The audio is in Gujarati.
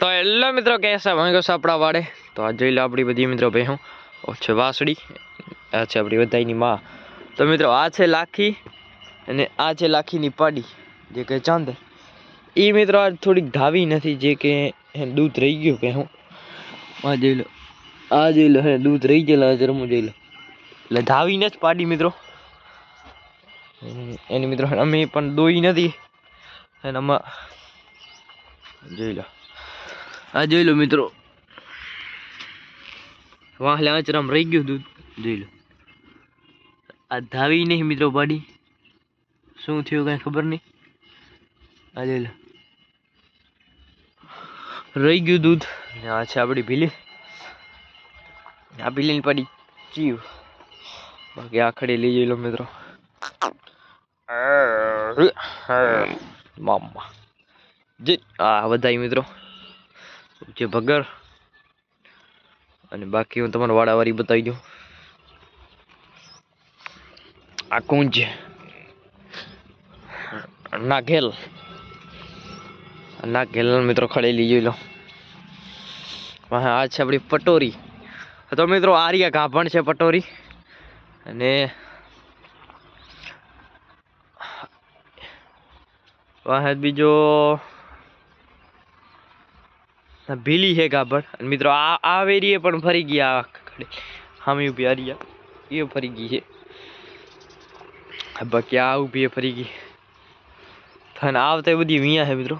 તો હેલો મિત્રો, कैसा भाई આપણા વાડે તો આ જોઈ લો આપણી બધી મિત્રો ભેહું છે વાસડી. આ છે આપણી બધાની માં. તો મિત્રો આ છે લાખી અને આ છે લાખીની પાડી જે કે ચાંદ. એ મિત્રો આ થોડીક ધાવી નથી જે કે દૂધ રહી ગયું કે હું આ જોઈ લો. આ જોઈ લો હે દૂધ રહી ગયેલા જરમું જોઈ લો એટલે ધાવીને જ પાડી મિત્રો. એની મિત્રો અમે પણ દોઈ નથી અને આમાં જોઈ લો. આ જોઈ લો મિત્રો, વાહલે આચરામ રહી ગયું દૂધ જોઈ લો. આ ધાવી નહીં મિત્રો પાડી, શું થયું કઈ ખબર નહીં. આ જોઈ લો રહી ગયું દૂધ. આ છે આપણી ભીલી. આ ભીલીની પાડી ચીવ. બાકી આખડી લઈ જોઈ લો મિત્રો. મામા જી આ બધાય મિત્રો જે ભગર. અને બાકી હું તમારે વાડાવાળી બતાવી દઉં. આ કુંજ નાગેલ. નાગેલ મિત્રો ખડેલી જોઈ લો. આ છે આપણી પટોરી. તો મિત્રો આર્યા ગાભણ છે પટોરી. અને વાહદ બીજો ભીલી છે ગાભણ. અને મિત્રો આ વેરીએ પણ ફરી ગયા. હામી ઉભી આર્યા એ ફરી ગઈ છે. બાકી આ ઉભી ફરી ગઈ. અને આવતા બધી વિયા છે મિત્રો.